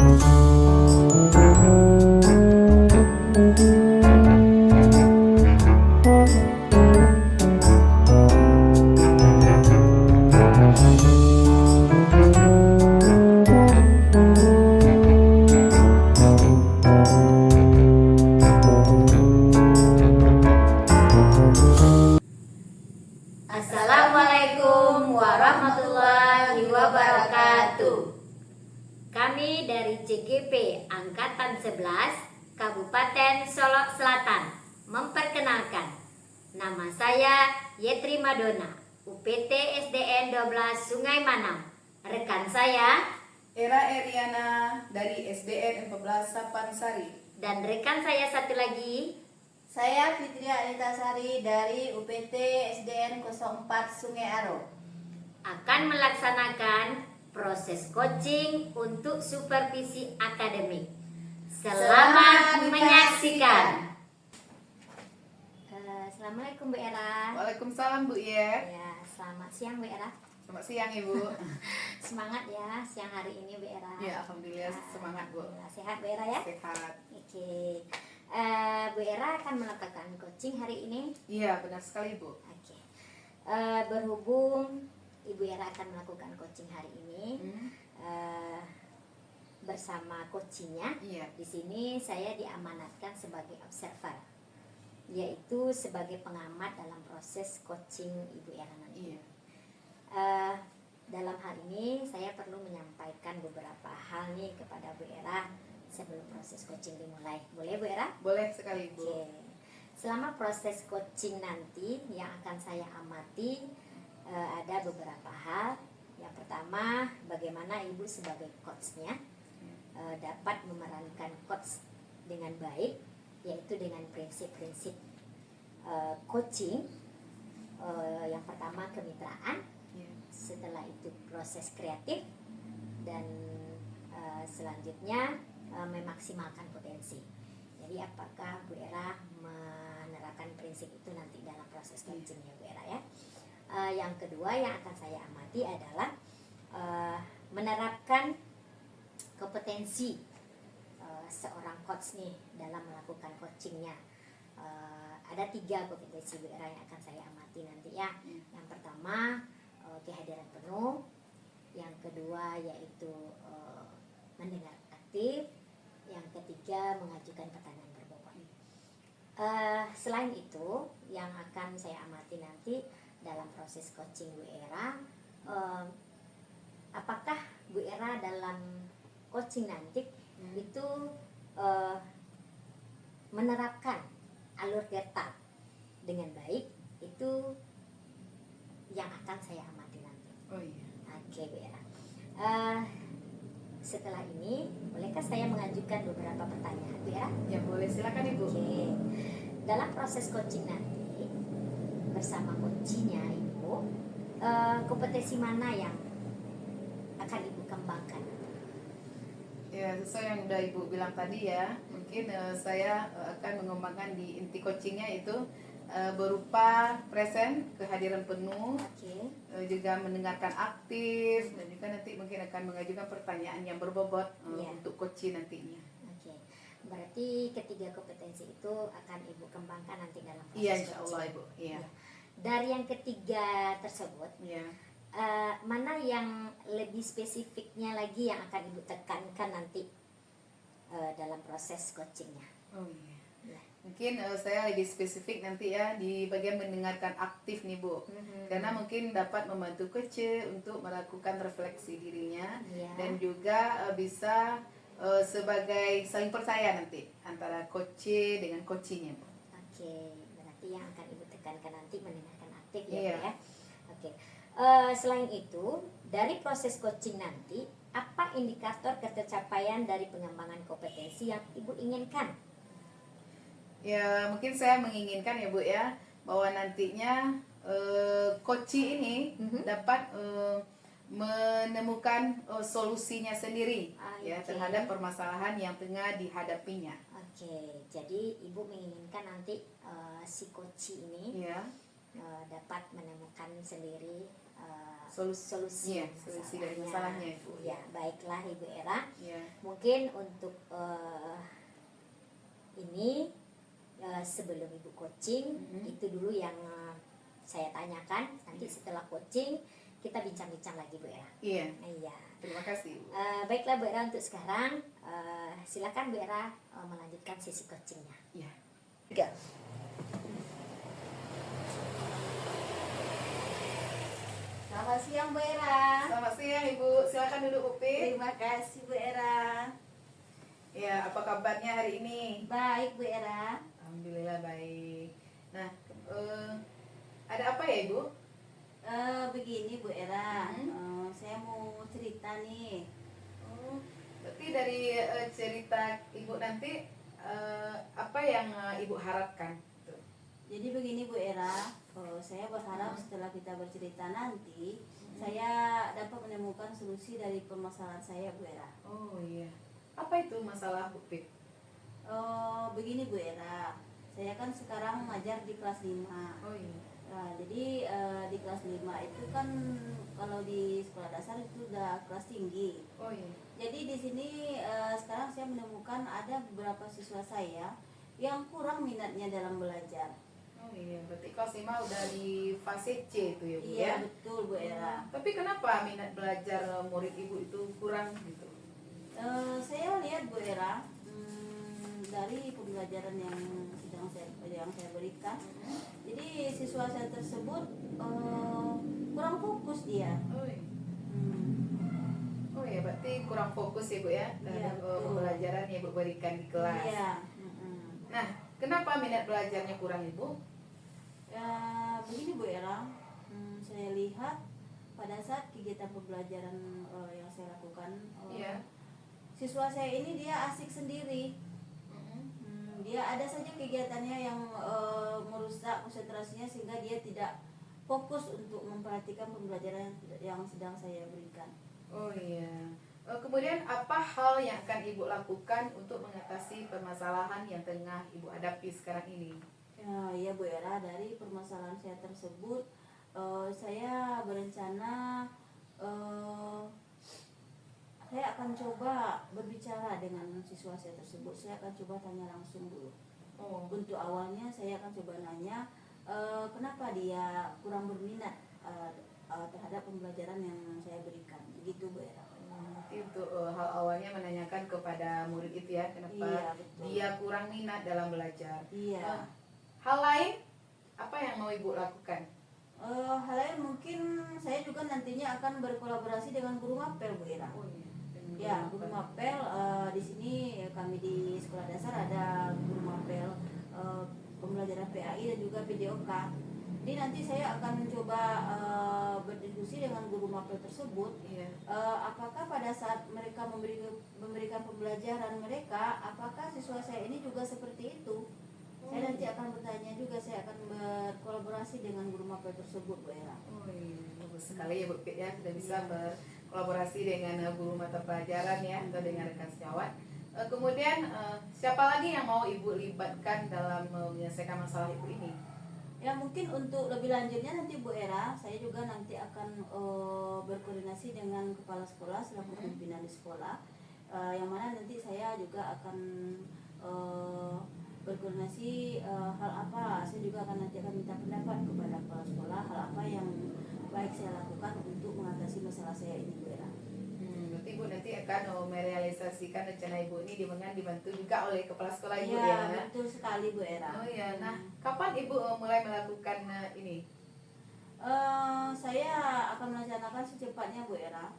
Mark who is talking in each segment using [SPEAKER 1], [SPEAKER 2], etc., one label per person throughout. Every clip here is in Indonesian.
[SPEAKER 1] Assalamualaikum warahmatullahi wabarakatuh. Kami dari CGP Angkatan 11 Kabupaten Solok Selatan memperkenalkan, nama saya Yetri Madona, UPT SDN 12 Sungai Manam. Rekan saya
[SPEAKER 2] Era Eriana dari SDN 14 Sapansari.
[SPEAKER 1] dan rekan saya satu lagi,
[SPEAKER 3] Saya Fitria Anitasari dari UPT SDN 04 Sungai Aro.
[SPEAKER 1] akan melaksanakan proses coaching untuk supervisi akademik. Selamat menyaksikan. Assalamualaikum Bu Era.
[SPEAKER 2] Waalaikumsalam Bu Yer.
[SPEAKER 1] Ya, selamat siang Bu Era.
[SPEAKER 2] Selamat siang Ibu.
[SPEAKER 1] Semangat ya siang hari ini Bu Era.
[SPEAKER 2] Ya, alhamdulillah semangat Bu.
[SPEAKER 1] Alhamdulillah. Sehat Bu Era ya?
[SPEAKER 2] Sehat.
[SPEAKER 1] Oke. Bu Era akan melakukan coaching hari ini.
[SPEAKER 2] Iya, benar sekali Bu.
[SPEAKER 1] Oke. Berhubung Ibu Era akan melakukan coaching hari ini bersama coachingnya,
[SPEAKER 2] Iya.
[SPEAKER 1] di sini saya diamanatkan sebagai observer, yaitu sebagai pengamat dalam proses coaching Ibu Era nanti.
[SPEAKER 2] Iya.
[SPEAKER 1] Dalam hal ini saya perlu menyampaikan beberapa hal nih kepada Bu Era sebelum proses coaching dimulai. Boleh Bu Era?
[SPEAKER 2] Boleh sekali Bu.
[SPEAKER 1] Oke. Selama proses coaching nanti yang akan saya amati ada beberapa hal. Yang pertama, bagaimana Ibu sebagai coachnya dapat memerankan coach dengan baik, yaitu dengan prinsip-prinsip coaching. Yang pertama kemitraan,
[SPEAKER 2] Iya.
[SPEAKER 1] setelah itu proses kreatif, dan selanjutnya memaksimalkan potensi. Jadi apakah Bu Era menerapkan prinsip itu nanti dalam proses coachingnya Bu Era ya? Yang kedua yang akan saya amati adalah menerapkan kompetensi seorang coach nih dalam melakukan coachingnya. Ada 3 kompetensi Bu Era yang akan saya amati nanti ya. Yang pertama kehadiran penuh, yang kedua yaitu mendengar aktif, yang ketiga mengajukan pertanyaan berbobot. Selain itu yang akan saya amati nanti dalam proses coaching Bu Era, apakah Bu Era dalam coaching nanti itu menerapkan alur kerta dengan baik, itu yang akan saya amati nanti.
[SPEAKER 2] Oh iya.
[SPEAKER 1] Oke Bu Era. Setelah ini, bolehkah saya mengajukan beberapa pertanyaan Bu Era?
[SPEAKER 2] Ya boleh, silakan Ibu.
[SPEAKER 1] Oke. Dalam proses coaching nanti bersama coachingnya Ibu, kompetensi mana yang akan Ibu kembangkan?
[SPEAKER 2] Ya, sesuai yang udah Ibu bilang tadi ya, mungkin saya akan mengembangkan di inti coachingnya itu berupa present, kehadiran penuh,
[SPEAKER 1] Oke.
[SPEAKER 2] juga mendengarkan aktif, dan juga nanti mungkin akan mengajukan pertanyaan yang berbobot
[SPEAKER 1] Iya.
[SPEAKER 2] untuk coaching nantinya.
[SPEAKER 1] Oke. Berarti ketiga kompetensi itu akan Ibu kembangkan nanti dalam proses
[SPEAKER 2] Iya, insya Allah
[SPEAKER 1] coaching.
[SPEAKER 2] Ibu. Iya.
[SPEAKER 1] Dari yang ketiga tersebut,
[SPEAKER 2] Iya.
[SPEAKER 1] mana yang lebih spesifiknya lagi yang akan Ibu tekankan nanti dalam proses coachingnya?
[SPEAKER 2] Oh iya.
[SPEAKER 1] Ya.
[SPEAKER 2] Mungkin saya lebih spesifik nanti ya di bagian mendengarkan aktif nih Bu. Karena mungkin dapat membantu coach untuk melakukan refleksi dirinya
[SPEAKER 1] Iya.
[SPEAKER 2] dan juga bisa sebagai saling percaya nanti antara coach dengan coachingnya Bu.
[SPEAKER 1] Oke, berarti yang akan Ibu tekankan nanti mendengarkan aktif ya,
[SPEAKER 2] Iya.
[SPEAKER 1] Bu, ya. Oke. Selain itu, dari proses coaching nanti, apa indikator tercapaian dari pengembangan kompetensi yang Ibu inginkan?
[SPEAKER 2] Ya mungkin saya menginginkan ya Bu ya bahwa nantinya coach ini dapat menemukan solusinya sendiri ya
[SPEAKER 1] Oke.
[SPEAKER 2] terhadap permasalahan yang tengah dihadapinya.
[SPEAKER 1] Oke, jadi Ibu menginginkan nanti si coach ini
[SPEAKER 2] Ya.
[SPEAKER 1] dapat menemukan sendiri
[SPEAKER 2] Solusi,
[SPEAKER 1] solusi
[SPEAKER 2] iya, solusi dari masalahnya, Ibu.
[SPEAKER 1] Ya, baiklah Ibu Era.
[SPEAKER 2] Ya.
[SPEAKER 1] Mungkin untuk ini sebelum Ibu coaching itu dulu yang saya tanyakan. Nanti setelah coaching kita bincang-bincang lagi Bu Era.
[SPEAKER 2] Iya.
[SPEAKER 1] Iya.
[SPEAKER 2] Terima kasih, Ibu.
[SPEAKER 1] Baiklah Bu Era, untuk sekarang silakan Bu Era melanjutkan sesi coachingnya.
[SPEAKER 2] Iya.
[SPEAKER 3] 3. Selamat siang Bu Era.
[SPEAKER 2] Selamat siang, Ibu. Silakan duduk, Upit.
[SPEAKER 3] Terima kasih Bu Era.
[SPEAKER 2] Ya, apa kabarnya hari ini?
[SPEAKER 3] Baik Bu Era.
[SPEAKER 2] Alhamdulillah baik. Nah, ada apa ya, Ibu?
[SPEAKER 3] Begini Bu Era, saya mau cerita nih.
[SPEAKER 2] Oh, berarti dari cerita Ibu nanti apa yang Ibu harapkan? Tuh.
[SPEAKER 3] Jadi begini Bu Era, saya berharap setelah kita bercerita nanti, saya dapat menemukan solusi dari permasalahan saya Bu Era.
[SPEAKER 2] Oh iya. Apa itu masalah, Upit?
[SPEAKER 3] Begini Bu Era, saya kan sekarang mengajar di kelas 5.
[SPEAKER 2] Oh iya.
[SPEAKER 3] Nah, jadi di kelas 5 itu kan kalau di sekolah dasar itu udah kelas tinggi.
[SPEAKER 2] Oh iya.
[SPEAKER 3] Jadi di sini sekarang saya menemukan ada beberapa siswa saya yang kurang minatnya dalam belajar.
[SPEAKER 2] Oh iya, berarti kelas 5 udah di fase C itu ya, Bu
[SPEAKER 3] Iya
[SPEAKER 2] ya?
[SPEAKER 3] betul Bu Era.
[SPEAKER 2] Tapi kenapa minat belajar murid Ibu itu kurang gitu?
[SPEAKER 3] Saya lihat Bu Era, dari pembelajaran yang saya berikan, jadi siswa saya tersebut kurang fokus dia.
[SPEAKER 2] Oh iya.
[SPEAKER 3] Hmm,
[SPEAKER 2] Oh ya, berarti kurang fokus ya, Bu ya, terhadap
[SPEAKER 3] betul.
[SPEAKER 2] pembelajaran yang Ibu berikan di kelas.
[SPEAKER 3] Iya.
[SPEAKER 2] Nah, kenapa minat belajarnya kurang, Ibu?
[SPEAKER 3] Ya, begini Bu Era, saya lihat pada saat kegiatan pembelajaran yang saya lakukan,
[SPEAKER 2] Iya.
[SPEAKER 3] siswa saya ini dia asik sendiri. Dia ada saja kegiatannya yang merusak konsentrasinya sehingga dia tidak fokus untuk memperhatikan pembelajaran yang sedang saya berikan.
[SPEAKER 2] Oh iya. Kemudian apa hal yang akan Ibu lakukan untuk mengatasi permasalahan yang tengah Ibu hadapi sekarang ini?
[SPEAKER 3] Ya Bu Era, dari permasalahan saya tersebut, saya berencana saya akan coba berbicara dengan siswa saya tersebut. Saya akan coba tanya langsung dulu.
[SPEAKER 2] Oh.
[SPEAKER 3] Untuk awalnya saya akan coba nanya kenapa dia kurang berminat terhadap pembelajaran yang saya berikan. Begitu Bu Era.
[SPEAKER 2] Nanti untuk hal awalnya menanyakan kepada murid itu ya, kenapa
[SPEAKER 3] Iya, betul.
[SPEAKER 2] dia kurang minat dalam belajar.
[SPEAKER 3] Iya.
[SPEAKER 2] Hal lain apa yang mau Ibu lakukan?
[SPEAKER 3] Hal lain mungkin saya juga nantinya akan berkolaborasi dengan guru mapel Bu Era.
[SPEAKER 2] Oh iya.
[SPEAKER 3] Ya, guru mapel di sini kami di sekolah dasar ada guru mapel pembelajaran PAI dan juga PDOK. Jadi nanti saya akan mencoba berdiskusi dengan guru mapel tersebut.
[SPEAKER 2] Iya.
[SPEAKER 3] Apakah pada saat mereka memberikan pembelajaran mereka, apakah siswa saya ini juga seperti itu? Saya nanti akan bertanya juga, saya akan berkolaborasi dengan guru mapel tersebut Bu Era.
[SPEAKER 2] Oh iya, bagus sekali ya Bu Pit ya, sudah bisa
[SPEAKER 3] Iya.
[SPEAKER 2] berkolaborasi dengan guru mata pelajaran ya, atau dengan rekan sejawat. Kemudian siapa lagi yang mau Ibu libatkan dalam menyelesaikan masalah Ibu ini?
[SPEAKER 3] Ya mungkin untuk lebih lanjutnya nanti Bu Era, saya juga nanti akan berkoordinasi dengan kepala sekolah selaku pimpinan di sekolah, yang mana nanti saya juga akan berkoordinasi hal apa. Saya juga akan nanti akan minta pendapat kepada kepala sekolah hal apa yang baik saya lakukan untuk mengatasi masalah saya ini Bu Era.
[SPEAKER 2] Berarti Ibu nanti akan merealisasikan rencana Ibu ini dengan dibantu juga oleh kepala sekolah Ibu
[SPEAKER 3] Iya,
[SPEAKER 2] ya.
[SPEAKER 3] betul sekali Bu Era.
[SPEAKER 2] Oh iya, nah kapan Ibu mulai melakukan ini?
[SPEAKER 3] Saya akan merencanakan secepatnya Bu Era.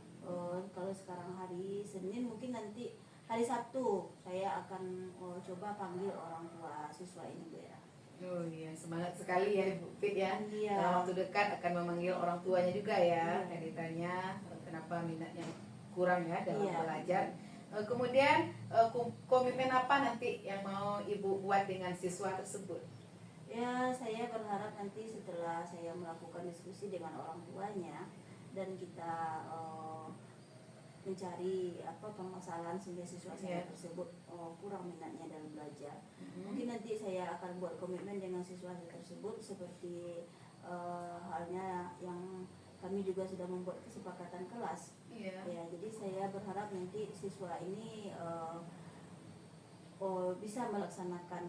[SPEAKER 3] Kalau sekarang hari Senin, mungkin nanti hari Sabtu saya akan coba panggil orang tua siswa ini Bu Era.
[SPEAKER 2] Oh iya, semangat sekali ya Ibu Fit ya.
[SPEAKER 3] Iya.
[SPEAKER 2] Dalam waktu dekat akan memanggil orang tuanya juga ya,
[SPEAKER 3] Iya.
[SPEAKER 2] dan ditanya kenapa minatnya kurang ya dalam
[SPEAKER 3] Iya.
[SPEAKER 2] belajar. Kemudian komitmen apa nanti yang mau Ibu buat dengan siswa tersebut?
[SPEAKER 3] Ya, saya berharap nanti setelah saya melakukan diskusi dengan orang tuanya dan kita mencari permasalahan sehingga siswa saya
[SPEAKER 2] Iya.
[SPEAKER 3] tersebut kurang minatnya dalam belajar.
[SPEAKER 2] Mhm.
[SPEAKER 3] Mungkin nanti saya akan buat komitmen dengan siswa saya tersebut seperti halnya yang kami juga sudah membuat kesepakatan kelas.
[SPEAKER 2] Iya.
[SPEAKER 3] Ya, jadi saya berharap nanti siswa ini bisa melaksanakan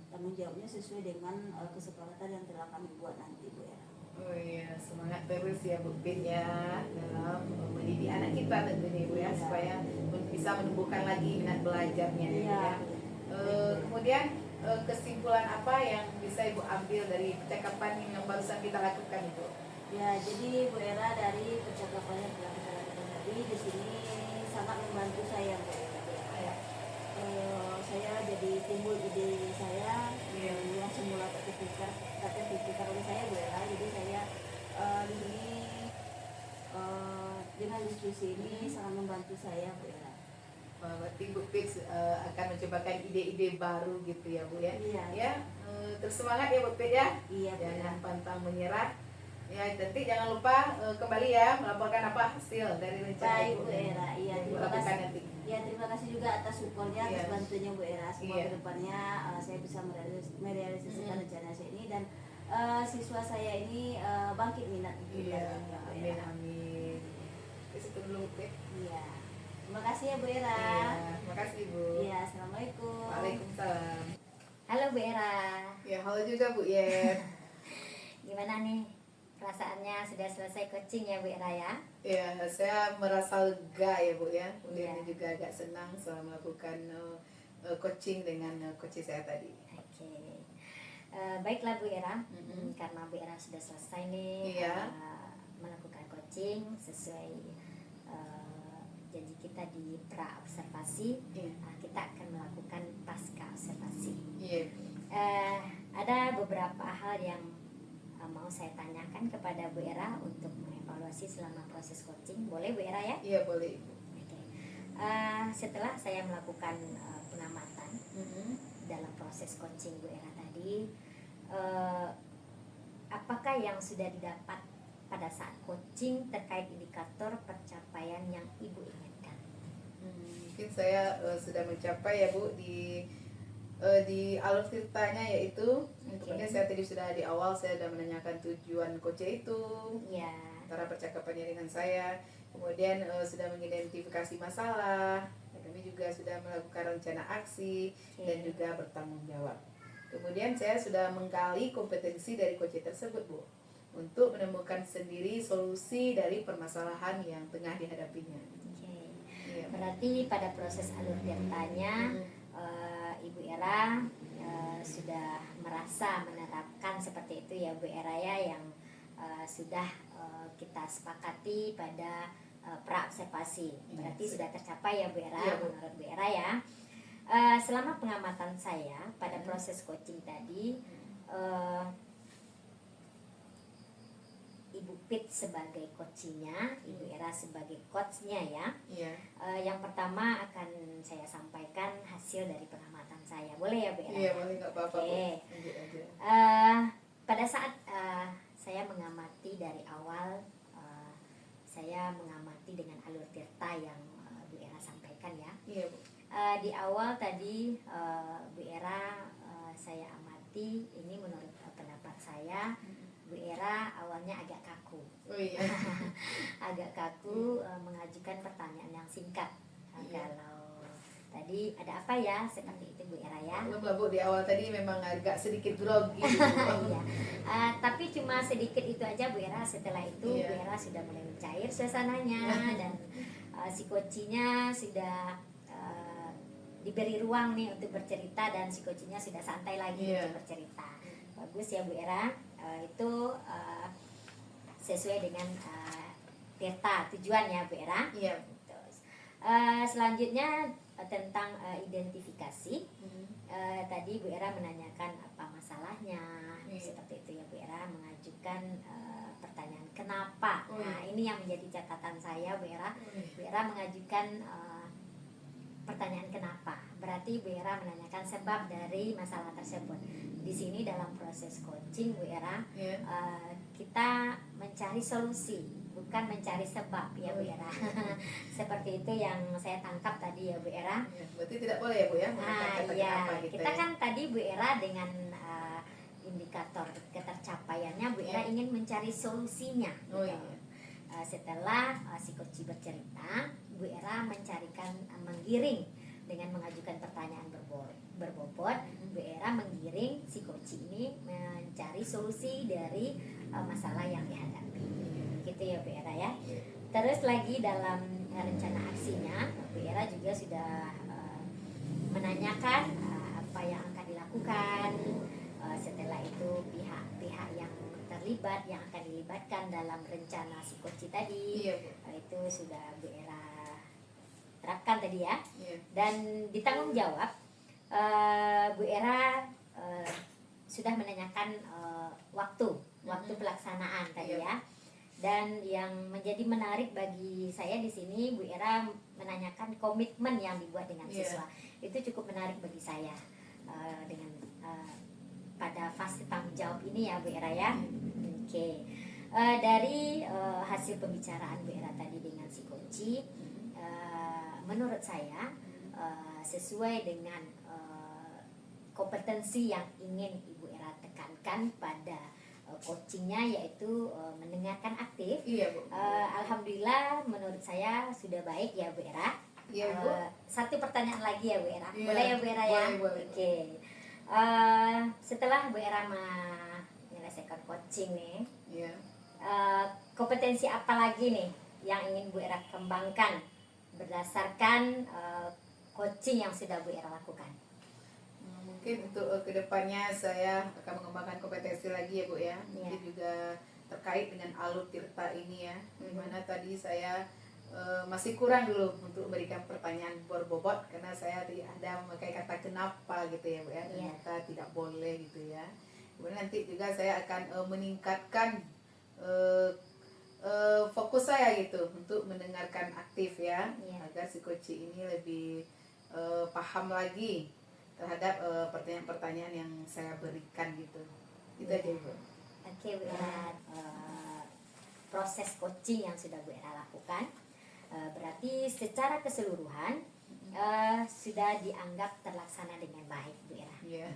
[SPEAKER 3] tanggung jawabnya sesuai dengan kesepakatan yang telah kami buat nanti, Bu Era.
[SPEAKER 2] Oh iya, semangat terus ya Bu Pin ya dalam mendidik anak kita tentunya Bu ya,
[SPEAKER 3] Iya.
[SPEAKER 2] supaya bisa menumbuhkan lagi minat belajarnya ya, Bu,
[SPEAKER 3] Iya.
[SPEAKER 2] ya. Kemudian kesimpulan apa yang bisa Ibu ambil dari percakapan yang barusan kita lakukan itu?
[SPEAKER 3] Ya, jadi Bu Era dari percakapan yang telah kita lakukan tadi di sini sangat membantu saya, Bu Era.
[SPEAKER 2] Ya.
[SPEAKER 3] Saya jadi timbul ide saya
[SPEAKER 2] Iya.
[SPEAKER 3] yang semula tak terpikirkan oleh saya, Bu Era. Jadi saya di sini dengan diskusi ini sangat membantu saya, Bu Era.
[SPEAKER 2] Berarti Bu Pin akan mencobakan ide-ide baru gitu ya Bu ya.
[SPEAKER 3] Iya.
[SPEAKER 2] Ya, terus semangat ya Bu Pin ya.
[SPEAKER 3] Iya, Bu Era.
[SPEAKER 2] Jangan pantang menyerah. Ya, nanti jangan lupa kembali ya melaporkan apa hasil dari rencana
[SPEAKER 3] Baik,
[SPEAKER 2] Ibu
[SPEAKER 3] Bu Era. Iya,
[SPEAKER 2] yang Ibu
[SPEAKER 3] terima
[SPEAKER 2] lakukan
[SPEAKER 3] kasih.
[SPEAKER 2] nanti.
[SPEAKER 3] Ya, terima kasih juga atas supportnya, atas
[SPEAKER 2] Iya.
[SPEAKER 3] bantunya Bu Era. Semoga
[SPEAKER 2] Iya.
[SPEAKER 3] kedepannya saya bisa merealisasikan
[SPEAKER 2] Mm.
[SPEAKER 3] rencana saya ini dan siswa saya ini bangkit minat untuk
[SPEAKER 2] Iya,
[SPEAKER 3] belajarnya, Bu
[SPEAKER 2] amin
[SPEAKER 3] Era.
[SPEAKER 2] amin. Oke, situ dulu Bu Pin.
[SPEAKER 3] Iya. Terima kasih ya, Bu Era.
[SPEAKER 2] Iya, makasih Bu.
[SPEAKER 3] Iya, assalamualaikum.
[SPEAKER 2] Waalaikumsalam.
[SPEAKER 1] Halo Bu Era,
[SPEAKER 2] Ya, halo juga Bu Yen.
[SPEAKER 1] gimana nih perasaannya sudah selesai coaching ya Bu Era ya?
[SPEAKER 2] Ya, saya merasa lega ya Bu ya. Kemudian
[SPEAKER 1] Iya.
[SPEAKER 2] juga agak senang setelah melakukan coaching dengan coach saya tadi.
[SPEAKER 1] Oke. Baiklah Bu Era,
[SPEAKER 2] Mhm.
[SPEAKER 1] karena Bu Era sudah selesai nih
[SPEAKER 2] Iya.
[SPEAKER 1] melakukan coaching sesuai janji kita di pra observasi,
[SPEAKER 2] Iya.
[SPEAKER 1] kita akan melakukan pasca observasi.
[SPEAKER 2] Iya.
[SPEAKER 1] Ada beberapa hal yang mau saya tanyakan kepada Bu Era untuk mengevaluasi selama proses coaching. Boleh Bu Era ya?
[SPEAKER 2] Iya, boleh Ibu.
[SPEAKER 1] Oke. Setelah saya melakukan pengamatan
[SPEAKER 2] Mhm.
[SPEAKER 1] dalam proses coaching Bu Era tadi, apakah yang sudah didapat pada saat coaching terkait indikator pencapaian yang Ibu inginkan?
[SPEAKER 2] Mungkin saya sudah mencapai ya Bu di alur ceritanya yaitu kemudian saya tadi sudah di awal saya sudah menanyakan tujuan coach itu
[SPEAKER 1] Ya,
[SPEAKER 2] antara percakapannya dengan saya, kemudian sudah mengidentifikasi masalah, dan kami juga sudah melakukan rencana aksi dan juga bertanggung jawab. Kemudian saya sudah menggali kompetensi dari coach tersebut Bu untuk menemukan sendiri solusi dari permasalahan yang tengah dihadapinya.
[SPEAKER 1] oke.
[SPEAKER 2] Iya.
[SPEAKER 1] Berarti pada proses alur ceritanya Ibu Era sudah merasa menerapkan seperti itu ya Bu Era ya, yang sudah kita sepakati pada pra observasi. Berarti
[SPEAKER 2] Iya.
[SPEAKER 1] sudah tercapai ya Bu Era,
[SPEAKER 2] Iya, Bu.
[SPEAKER 1] menurut Bu Era ya. Selama pengamatan saya pada proses coaching tadi, Ibu Pit sebagai coachingnya, Ibu Era sebagai coachnya ya.
[SPEAKER 2] Iya.
[SPEAKER 1] Yang pertama akan saya sampaikan hasil dari pengamatan saya. Boleh ya Bu Era?
[SPEAKER 2] Iya, boleh nggak apa-apa Bu.
[SPEAKER 1] Oke.
[SPEAKER 2] Lanjut aja.
[SPEAKER 1] Pada saat saya mengamati dari awal, saya mengamati dengan alur tirta yang Bu Era sampaikan ya.
[SPEAKER 2] Iya Bu.
[SPEAKER 1] Di awal tadi Bu Era saya amati, ini menurut pendapat saya, Bu Era awalnya agak kaku.
[SPEAKER 2] Oh iya.
[SPEAKER 1] Agak kaku mengajukan pertanyaan yang singkat.
[SPEAKER 2] Iya.
[SPEAKER 1] Kalau tadi ada apa ya, seperti itu Bu Era ya.
[SPEAKER 2] Belum lah Bu, di awal tadi memang agak sedikit grogi.
[SPEAKER 1] Iya. Tapi cuma sedikit itu aja Bu Era. Setelah itu
[SPEAKER 2] Iya.
[SPEAKER 1] Bu Era sudah mulai mencair suasananya dan si coachnya sudah diberi ruang nih untuk bercerita, dan si coachnya sudah santai lagi
[SPEAKER 2] Iya.
[SPEAKER 1] untuk bercerita. Bagus ya Bu Era. Itu sesuai dengan tirta tujuannya Bu Era.
[SPEAKER 2] Iya.
[SPEAKER 1] Terus, selanjutnya tentang identifikasi. Tadi Bu Era menanyakan apa masalahnya,
[SPEAKER 2] Iya.
[SPEAKER 1] seperti itu ya Bu Era, mengajukan pertanyaan kenapa.
[SPEAKER 2] Oh,
[SPEAKER 1] Nah
[SPEAKER 2] iya.
[SPEAKER 1] ini yang menjadi catatan saya Bu Era.
[SPEAKER 2] Oh, iya.
[SPEAKER 1] Bu Era mengajukan pertanyaan kenapa. Berarti Bu Era menanyakan sebab dari masalah tersebut. Di sini dalam proses coaching Bu Era,
[SPEAKER 2] Iya.
[SPEAKER 1] kita mencari solusi, bukan bukan mencari sebab ya Bu Era. Seperti itu yang saya tangkap tadi ya Bu Era.
[SPEAKER 2] Ya, berarti tidak boleh ya Bu ya mengatakan
[SPEAKER 1] Iya,
[SPEAKER 2] kenapa
[SPEAKER 1] kita kan tadi Bu Era dengan indikator ketercapaiannya Bu Era ingin mencari solusinya.
[SPEAKER 2] Oh
[SPEAKER 1] gitu.
[SPEAKER 2] iya.
[SPEAKER 1] Setelah si Koci bercerita, Bu Era menggiring dengan mengajukan pertanyaan berbobot. Bu Era menggiring si Koci ini mencari solusi dari masalah yang dihadapi. Gitu ya Bu Era ya. Terus lagi dalam rencana aksinya, Bu Era juga sudah menanyakan apa yang akan dilakukan. Setelah itu pihak-pihak yang terlibat yang akan dilibatkan dalam rencana si Koci tadi,
[SPEAKER 2] Iya Bu.
[SPEAKER 1] itu sudah Bu Era terapkan tadi ya.
[SPEAKER 2] Iya.
[SPEAKER 1] Dan ditanggung jawab, Bu Era sudah menanyakan waktu pelaksanaan tadi
[SPEAKER 2] Iya.
[SPEAKER 1] ya. Dan yang menjadi menarik bagi saya di sini, Bu Era menanyakan komitmen yang dibuat dengan
[SPEAKER 2] Iya.
[SPEAKER 1] siswa. Itu cukup menarik bagi saya dengan pada fase tanggung jawab ini ya Bu Era ya. Oke. Dari hasil pembicaraan Bu Era tadi dengan si Koci, menurut saya sesuai dengan kompetensi yang ingin Ibu Era tekankan pada coachingnya, yaitu mendengarkan aktif.
[SPEAKER 2] Iya Bu.
[SPEAKER 1] Alhamdulillah menurut saya sudah baik ya Bu Era.
[SPEAKER 2] Iya Bu.
[SPEAKER 1] Satu pertanyaan lagi ya Bu Era.
[SPEAKER 2] Iya.
[SPEAKER 1] Boleh ya Bu Era ya?
[SPEAKER 2] Boleh.
[SPEAKER 1] Oke. Setelah Bu Era menyelesaikan coaching nih,
[SPEAKER 2] Iya.
[SPEAKER 1] kompetensi apa lagi nih yang ingin Bu Era kembangkan berdasarkan coaching yang sudah Bu Era lakukan?
[SPEAKER 2] Mungkin untuk kedepannya saya akan mengembangkan kompetensi lagi ya Bu ya. Mungkin juga terkait dengan alur tirta ini ya. Dimana tadi saya masih kurang dulu untuk memberikan pertanyaan berbobot karena saya tidak ada memakai kata kenapa gitu ya Bu ya. Ternyata tidak boleh gitu ya. Kemudian nanti juga saya akan meningkatkan fokus saya gitu untuk mendengarkan aktif ya, agar si Koci ini lebih paham lagi terhadap pertanyaan-pertanyaan yang saya berikan gitu. Itu aja Bu.
[SPEAKER 1] Oke Bu Era, proses coaching yang sudah Bu Era lakukan berarti secara keseluruhan sudah dianggap terlaksana dengan baik Bu Era.
[SPEAKER 2] Iya.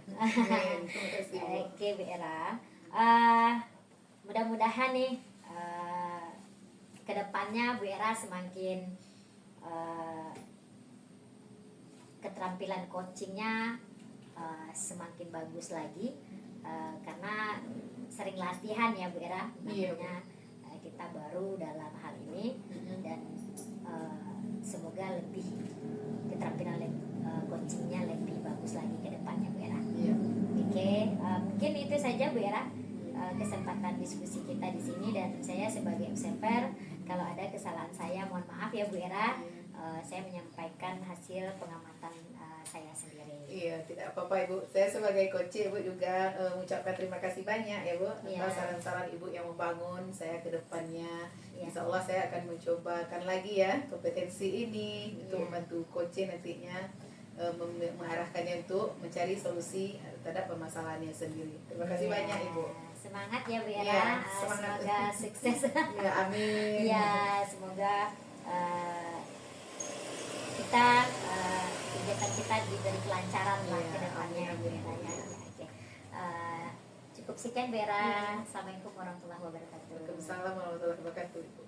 [SPEAKER 2] Terima kasih Bu.
[SPEAKER 1] Oke Bu Era, mudah-mudahan nih kedepannya Bu Era semakin keterampilan coachingnya semakin bagus lagi, karena sering latihan ya Bu Era,
[SPEAKER 2] Iya, Bu.
[SPEAKER 1] namanya kita baru dalam hal ini, dan semoga lebih keterampilan coachingnya lebih bagus lagi ke depannya Bu Era.
[SPEAKER 2] Iya.
[SPEAKER 1] Oke, mungkin itu saja Bu Era kesempatan diskusi kita di sini, dan saya sebagai observer kalau ada kesalahan saya mohon maaf ya Bu Era. Saya menyampaikan hasil pengamatan saya sendiri.
[SPEAKER 2] Iya, tidak apa-apa Ibu. Saya sebagai coach Ibu juga mengucapkan terima kasih banyak ya Bu atas saran-saran Ibu yang membangun saya ke depannya. Insya Allah saya akan mencobakan lagi ya kompetensi ini untuk membantu coach nantinya mengarahkannya untuk mencari solusi terhadap permasalahannya sendiri. Terima kasih banyak Ibu.
[SPEAKER 1] Semangat ya Bu Era.
[SPEAKER 2] Iya, semangat.
[SPEAKER 1] Semoga sukses.
[SPEAKER 2] Ya, amin.
[SPEAKER 1] Ya, semoga kita kegiatan kita diberi kelancaran lah
[SPEAKER 2] Iya,
[SPEAKER 1] ke depannya Bu
[SPEAKER 2] amin,
[SPEAKER 1] Era ya.
[SPEAKER 2] amin.
[SPEAKER 1] Oke. Cukup sekian Bu Era. Assalamualaikum warahmatullahi wabarakatuh.
[SPEAKER 2] Waalaikumsalam warahmatullahi wabarakatuh Ibu.